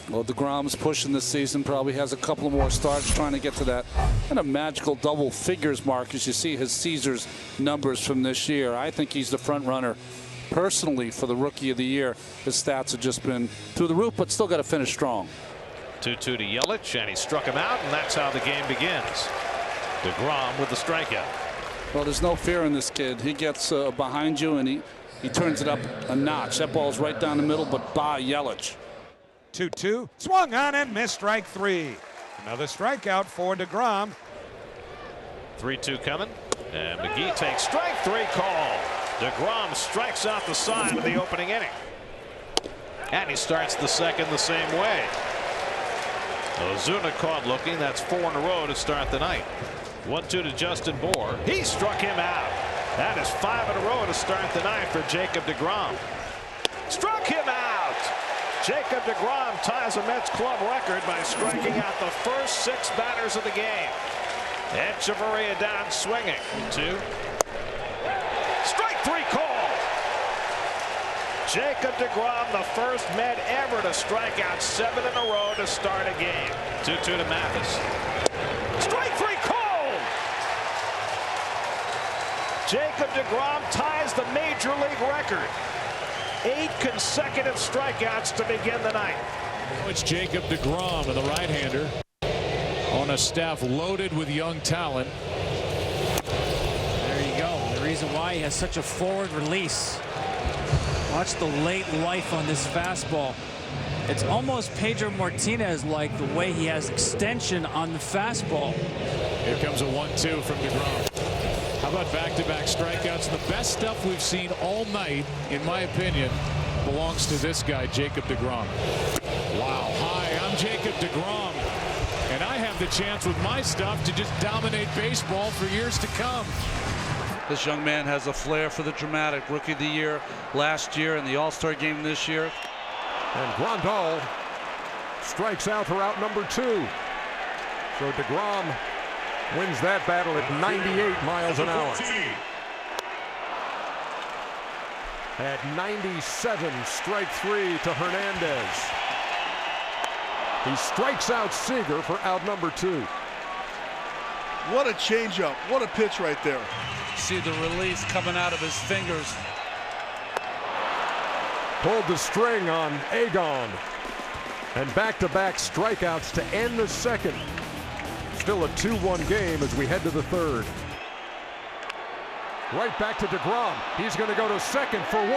Well, deGrom's pushing this season, probably has a couple more starts trying to get to that kind of magical double figures mark as you see his Caesars numbers from this year. I think he's the front runner personally for the Rookie of the Year. His stats have just been through the roof, but still got to finish strong. 2-2 to Yelich, and he struck him out, and that's how the game begins. deGrom with the strikeout. Well, there's no fear in this kid. He gets behind you, and he turns it up a notch. That ball's right down the middle, but by Yelich. 2-2, swung on and missed, strike three. Another strikeout for deGrom. 3-2 coming, and McGee takes strike three call. deGrom strikes out the side of the opening inning. And he starts the second the same way. Ozuna caught looking. That's 4 in a row to start the night. 1-2 to Justin Bour. He struck him out. That is 5 in a row to start the night for Jacob deGrom. Struck him out. Jacob deGrom ties a Mets club record by striking out the first 6 batters of the game. Echeverria down swinging. 2. Strike three call. Jacob deGrom, the first Met ever to strike out 7 in a row to start a game. 2-2 to Mathis. Strike three called. Jacob deGrom ties the major league record. 8 consecutive strikeouts to begin the night. It's Jacob deGrom, and the right-hander on a staff loaded with young talent. There you go. The reason why he has such a forward release. Watch the late life on this fastball. It's almost Pedro Martinez-like the way he has extension on the fastball. Here comes a 1-2 from deGrom. How about back-to-back strikeouts? The best stuff we've seen all night, in my opinion, belongs to this guy, Jacob deGrom. Wow. Hi, I'm Jacob deGrom, and I have the chance with my stuff to just dominate baseball for years to come. This young man has a flair for the dramatic. Rookie of the Year last year and the All-Star game this year. And Grandal strikes out for out number 2. So deGrom wins that battle at 98 miles an hour. At 97, strike 3 to Hernandez. He strikes out Seager for out number 2. What a changeup. What a pitch right there. See the release coming out of his fingers. Pulled the string on Agon. And back-to-back strikeouts to end the second. Still a 2-1 game as we head to the third. Right back to deGrom. He's going to go to second for 1,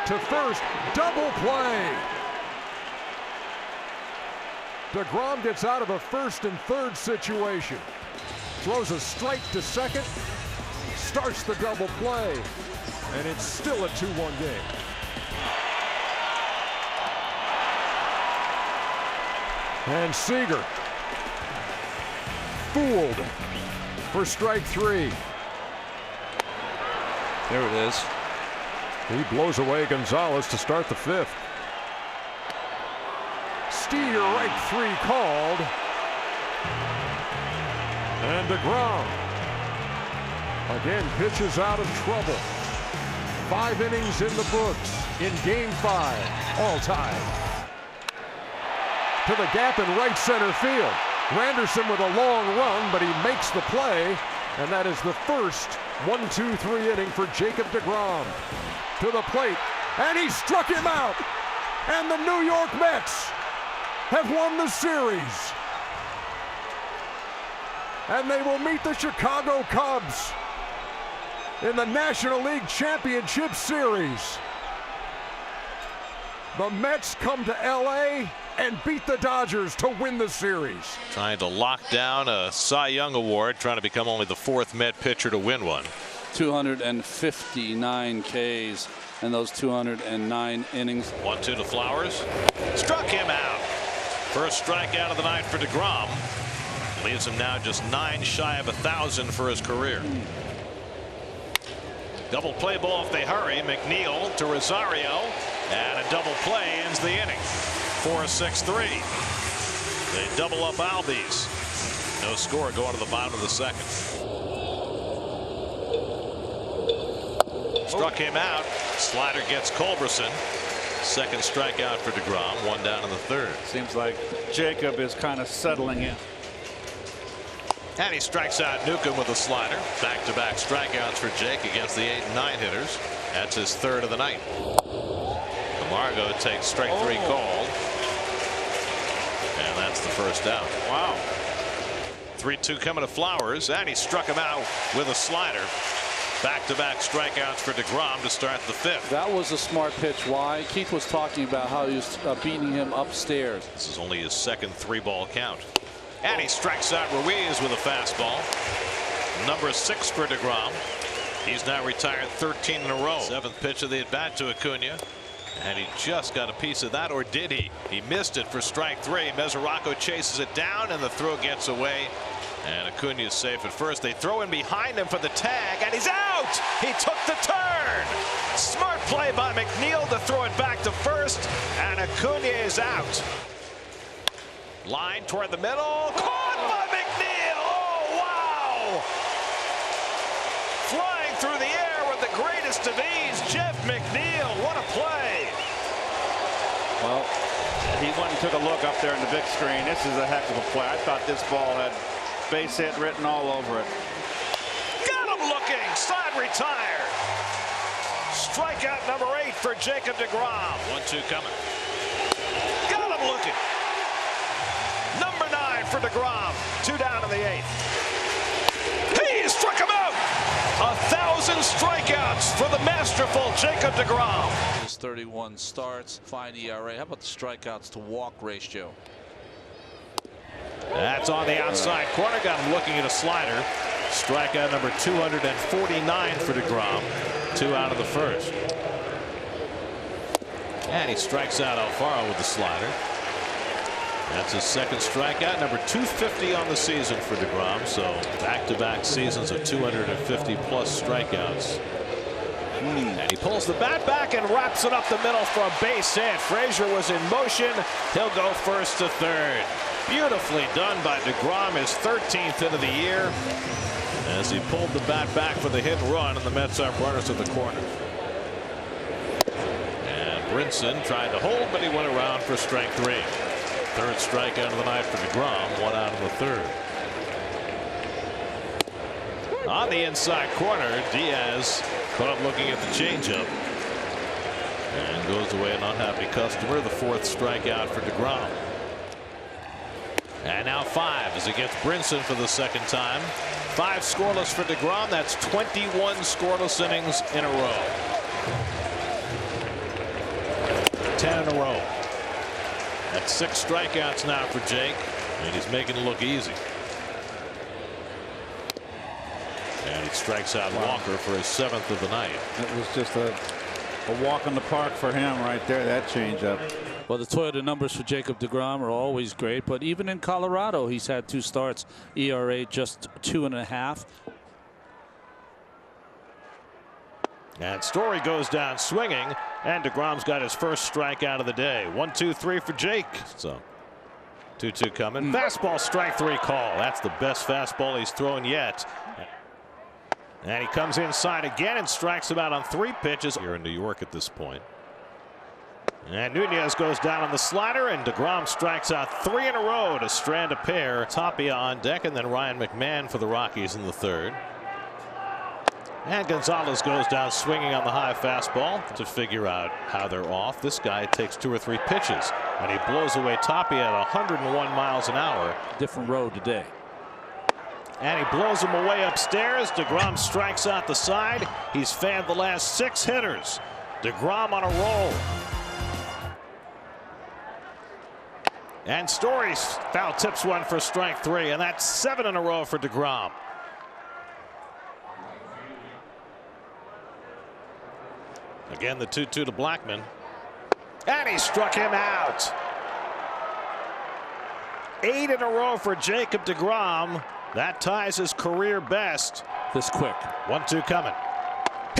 to first. Double play. deGrom gets out of a first and third situation. Throws a strike to second. Starts the double play. And it's still a 2-1 game. And Seager fooled for strike 3. There it is. He blows away Gonzalez to start the 5th. Steer right 3 called. And deGrom again pitches out of trouble. 5 innings in the books in game 5, all tied. To the gap in right center field. Granderson with a long run, but he makes the play, and that is the first 1-2-3 inning for Jacob deGrom. To the plate, and he struck him out. And the New York Mets have won the series. And they will meet the Chicago Cubs in the National League Championship Series. The Mets come to LA and beat the Dodgers to win the series. Trying to lock down a Cy Young award, trying to become only the 4th Met pitcher to win one. 259 Ks in those 209 innings. 1-2 to Flowers. Struck him out. First strikeout of the night for deGrom. Leaves him now just 9 shy of 1,000 for his career. Double play ball if they hurry. McNeil to Rosario, and a double play ends the inning. 4-6-3. They double up Albies. No score going to the bottom of the second. Struck him out. Slider gets Culberson. Second strikeout for deGrom, one down in the third. Seems like Jacob is kind of settling in. And he strikes out Newcomb with a slider. Back-to-back strikeouts for Jake against the 8 and 9 hitters. That's his third of the night. Camargo takes strike 3 called. And that's the first out. Wow. 3-2 coming to Flowers, and he struck him out with a slider. Back-to-back strikeouts for deGrom to start the 5th. That was a smart pitch. Why? Keith was talking about how he was beating him upstairs. This is only his second 3-ball count. And he strikes out Ruiz with a fastball. Number 6 for deGrom. He's now retired 13 in a row. 7th pitch of the at-bat to Acuna. And he just got a piece of that, or did he? He missed it for strike 3. Mesoraco chases it down, and the throw gets away. And Acuna is safe at first. They throw in behind him for the tag, and he's out! He took the turn! Smart play by McNeil to throw it back to first, and Acuna is out. Line toward the middle. Caught by McNeil! Oh, wow! Flying through the air with the greatest of ease, Jeff McNeil. What a play! Well, he went and took a look up there in the big screen. This is a heck of a play. I thought this ball had base hit written all over it. Got him looking. Side retired. Strikeout number 8 for Jacob deGrom. 1-2 coming. Got him looking. Number 9 for deGrom. 2 down in the 8th. He struck him out. 1,000 strikeouts for the masterful Jacob deGrom. His 31 starts, fine ERA. How about the strikeouts to walk ratio? That's on the outside corner. Got him looking at a slider. Strikeout number 249 for deGrom. 2 out of the first. And he strikes out Alfaro with the slider. That's his second strikeout, number 250 on the season for deGrom. So back-to-back seasons of 250 plus strikeouts. And he pulls the bat back and wraps it up the middle for a base hit. Frazier was in motion. He'll go first to third. Beautifully done by deGrom, his 13th hit of the year, as he pulled the bat back for the hit and run, and the Mets have runners at the corner. And Brinson tried to hold, but he went around for strike 3. Third strikeout of the night for deGrom, 1 out of the third. On the inside corner, Diaz caught him looking at the changeup and goes away an unhappy customer. The 4th strikeout for deGrom. And now 5 as he gets Brinson for the second time. 5 scoreless for deGrom. That's 21 scoreless innings in a row. 10 in a row. That's 6 strikeouts now for Jake, and he's making it look easy. And he strikes out Walker for his 7th of the night. It was just a walk in the park for him right there, that changeup. Well, the Toyota numbers for Jacob deGrom are always great, but even in Colorado, he's had 2 starts, ERA just 2.5. And Story goes down swinging, and deGrom's got his first strikeout of the day. 1-2-3 for Jake. So 2-2 coming. Fastball, strike 3 call. That's the best fastball he's thrown yet. And he comes inside again and strikes him out on 3 pitches. Here in New York at this point. And Nunez goes down on the slider, and deGrom strikes out 3 in a row to strand a pair. Tapia on deck, and then Ryan McMahon for the Rockies in the 3rd. And Gonzalez goes down swinging on the high fastball to figure out how they're off. This guy takes 2 or 3 pitches, and he blows away Tapia at 101 miles an hour. Different road today. And he blows him away upstairs. deGrom strikes out the side. He's fanned the last 6 hitters. deGrom on a roll. And Story foul tips one for strike 3, and that's 7 in a row for deGrom. Again, the 2-2 to Blackman. And he struck him out. 8 in a row for Jacob deGrom. That ties his career best. This quick. 1-2 coming.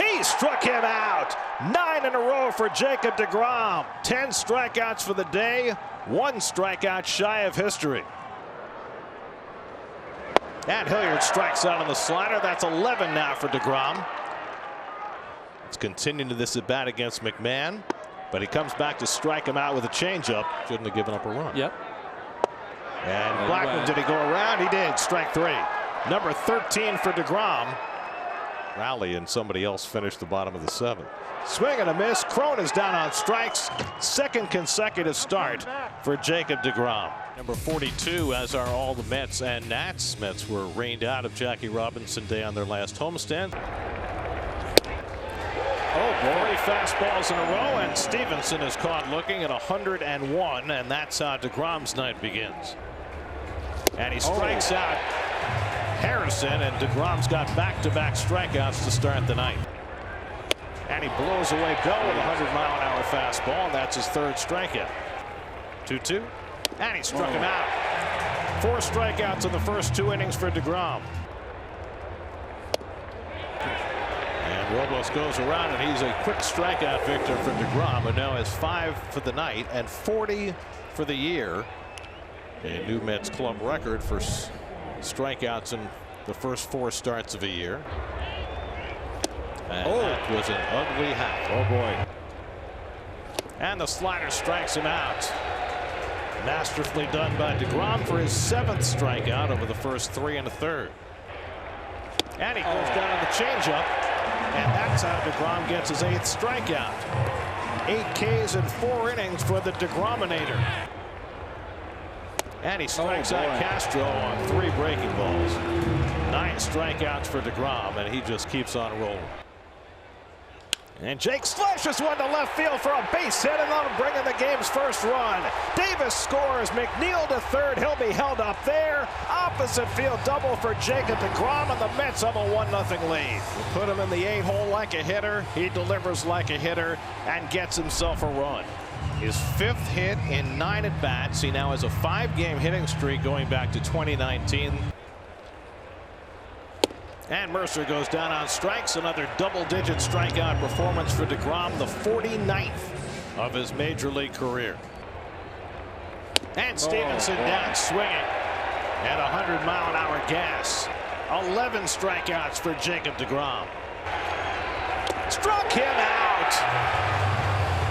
He struck him out. 9 in a row for Jacob deGrom. 10 strikeouts for the day. 1 strikeout shy of history. And Hilliard strikes out on the slider. That's 11 now for deGrom. Let's continue to this at bat against McMahon. But he comes back to strike him out with a changeup. Shouldn't have given up a run. Yep. And Blackman, did he go around? He did. Strike 3. Number 13 for deGrom. Rally and somebody else finished the bottom of the 7th. Swing and a miss. Crone is down on strikes. Second consecutive start for Jacob deGrom. Number 42, as are all the Mets and Nats. Mets were rained out of Jackie Robinson Day on their last homestand. Oh boy, 3 fastballs in a row, and Stevenson is caught looking at 101, and that's how deGrom's night begins. And he strikes out Harrison, and deGrom's got back-to-back strikeouts to start the night. And he blows away Bell with a 100-mile-an-hour fastball, and that's his 3rd strikeout. 2-2, and he struck him out. 4 strikeouts in the first 2 innings for deGrom. And Robles goes around, and he's a quick strikeout victor for deGrom, who now has 5 for the night and 40 for the year. A new Mets club record for strikeouts in the first 4 starts of a year. And that was an ugly hack. Oh boy. And the slider strikes him out. Masterfully done by deGrom for his 7th strikeout over the first 3 1/3. And he goes down on the changeup. And that's how deGrom gets his 8th strikeout. 8 Ks in 4 innings for the deGrominator. And he strikes out Castro on 3 breaking balls. 9 strikeouts for deGrom, and he just keeps on rolling. And Jake slashes one to left field for a base hit, and that'll bring in the game's first run. Davis scores. McNeil to 3rd. He'll be held up there. Opposite field double for Jacob deGrom, and the Mets have a 1-0 lead. We put him in the 8-hole like a hitter. He delivers like a hitter and gets himself a run. His 5th hit in 9 at-bats. He now has a 5-game hitting streak going back to 2019. And Mercer goes down on strikes. Another double-digit strikeout performance for deGrom, the 49th of his major league career. And Stevenson down swinging at 100-mile-an-hour gas. 11 strikeouts for Jacob deGrom. Struck him out.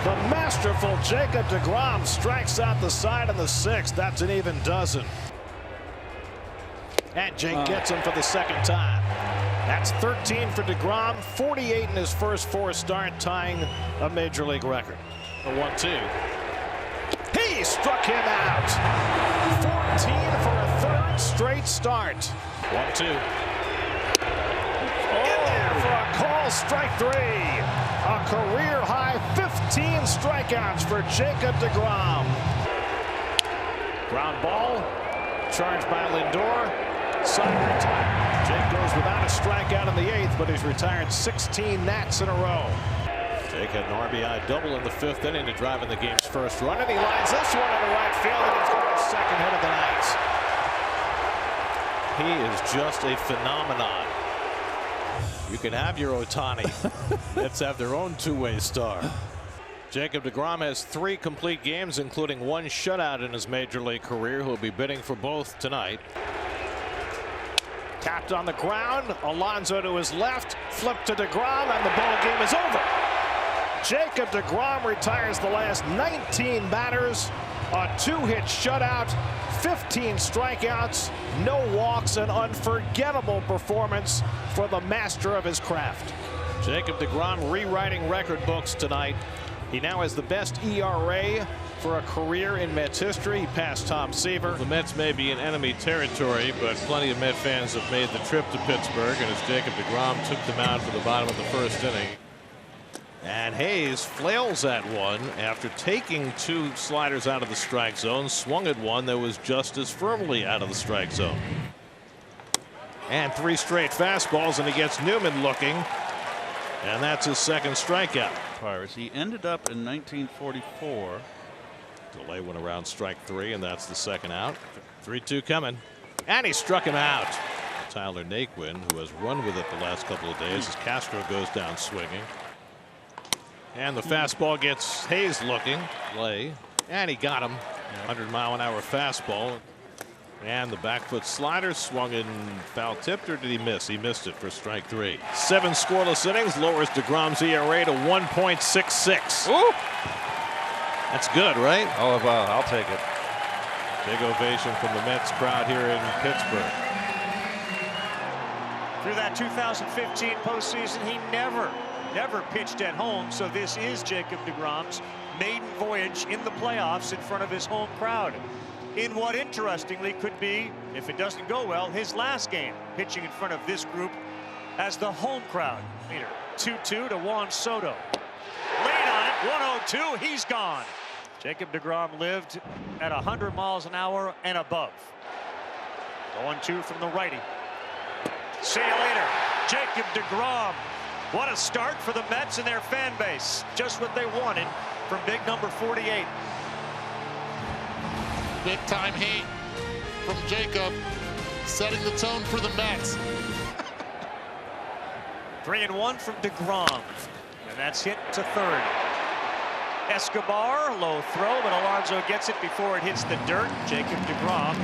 The masterful Jacob deGrom strikes out the side of the 6th. That's an even dozen. And Jake gets him for the 2nd time. That's 13 for deGrom, 48 in his first 4 starts, tying a major league record. The 1-2. He struck him out. 14 for a 3rd straight start. 1-2. In there for a call, strike 3. A career high 15 strikeouts for Jacob deGrom. Ground ball, charged by Lindor. Side retired. Jake goes without a strikeout in the 8th, but he's retired 16 Nats in a row. Jake had an RBI double in the 5th inning to drive in the game's first run, and he lines this one into right field, and he's got his 2nd hit of the night. He is just a phenomenon. You can have your Ohtani. Let's have their own 2-way star. Jacob deGrom has 3 complete games, including 1 shutout in his major league career. He'll be bidding for both tonight. Tapped on the ground. Alonso to his left. Flip to deGrom, and the ball game is over. Jacob deGrom retires the last 19 batters. A 2-hit shutout. 15 strikeouts. No walks. An unforgettable performance for the master of his craft. Jacob deGrom rewriting record books tonight. He now has the best ERA for a career in Mets history. He passed Tom Seaver. The Mets may be in enemy territory, but plenty of Met fans have made the trip to Pittsburgh, and as Jacob deGrom took them out for the bottom of the 1st inning. And Hayes flails at one after taking 2 sliders out of the strike zone. Swung at one that was just as firmly out of the strike zone. And 3 straight fastballs, and he gets Newman looking. And that's his 2nd strikeout. Pirates. He ended up in 1944. Delay went around strike 3, and that's the 2nd out. 3-2 coming. And he struck him out. Tyler Naquin, who has run with it the last couple of days, as Castro goes down swinging. And the fastball gets Hayes looking. Lay. And he got him. 100-mile-an-hour fastball. And the back foot slider swung in foul tipped, or did he miss? He missed it for strike 3. 7 scoreless innings lowers deGrom's ERA to 1.66. Ooh. That's good, right? Oh, well, I'll take it. Big ovation from the Mets crowd here in Pittsburgh. Through that 2015 postseason, he never pitched at home. So this is Jacob deGrom's maiden voyage in the playoffs in front of his home crowd. In what, interestingly, could be, if it doesn't go well, his last game pitching in front of this group as the home crowd leader. 2-2 to Juan Soto. Late on it, 1-0-2, he's gone. Jacob deGrom lived at 100 miles an hour and above. 0-2 from the righty. See you later, Jacob deGrom. What a start for the Mets and their fan base. Just what they wanted from big number 48. Big time heat from Jacob, setting the tone for the Mets. 3-1 from deGrom, and that's hit to third. Escobar, low throw, but Alonso gets it before it hits the dirt. Jacob deGrom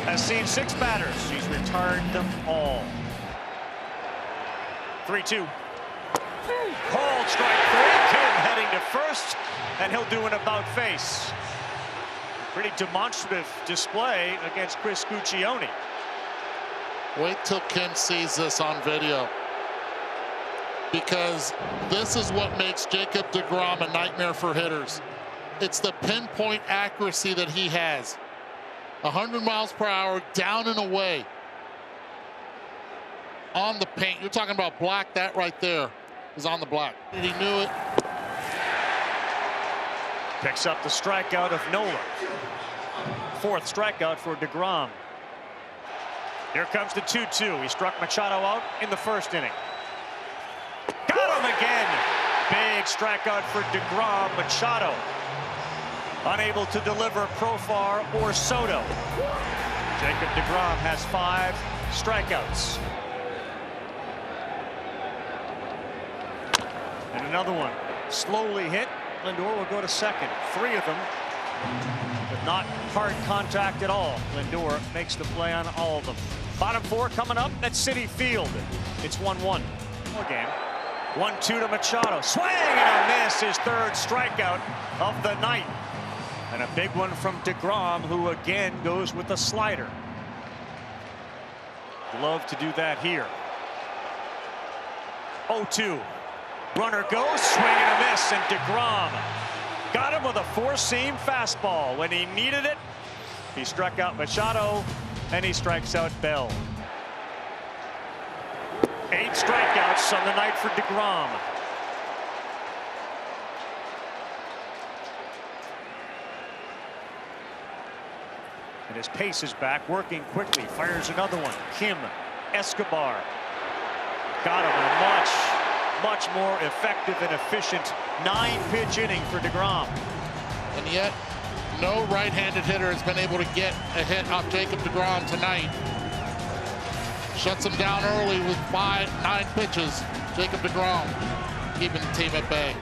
has seen 6 batters. He's retired them all. 3-2. Called strike 3. Kim heading to first, and he'll do an about face. Pretty demonstrative display against Chris Guccione. Wait till Kim sees this on video, because this is what makes Jacob deGrom a nightmare for hitters. It's the pinpoint accuracy that he has. 100 miles per hour, down and away. On the paint. You're talking about black. That right there is on the black. He knew it. Picks up the strikeout of Nola. 4th strikeout for deGrom. Here comes the 2-2. He struck Machado out in the first inning. Got him again. Big strikeout for deGrom. Machado unable to deliver Profar or Soto. Jacob deGrom has 5 strikeouts. And another one slowly hit. Lindor will go to second. 3 of them, but not hard contact at all. Lindor makes the play on all of them. Bottom 4 coming up at Citi Field. It's 1-1. More game. 1-2 to Machado. Swing and a miss. His 3rd strikeout of the night. And a big one from deGrom, who again goes with the slider. Love to do that here. 0-2. Runner goes, swing and a miss, and deGrom got him with a 4-seam fastball. When he needed it, he struck out Machado, and he strikes out Bell. 8 strikeouts on the night for deGrom. And his pace is back, working quickly. Fires another one. Kim, Escobar. Got him a much more effective and efficient 9-pitch inning for deGrom. And yet, no right-handed hitter has been able to get a hit off Jacob deGrom tonight. Shuts him down early with 9 pitches. Jacob deGrom keeping the team at bay.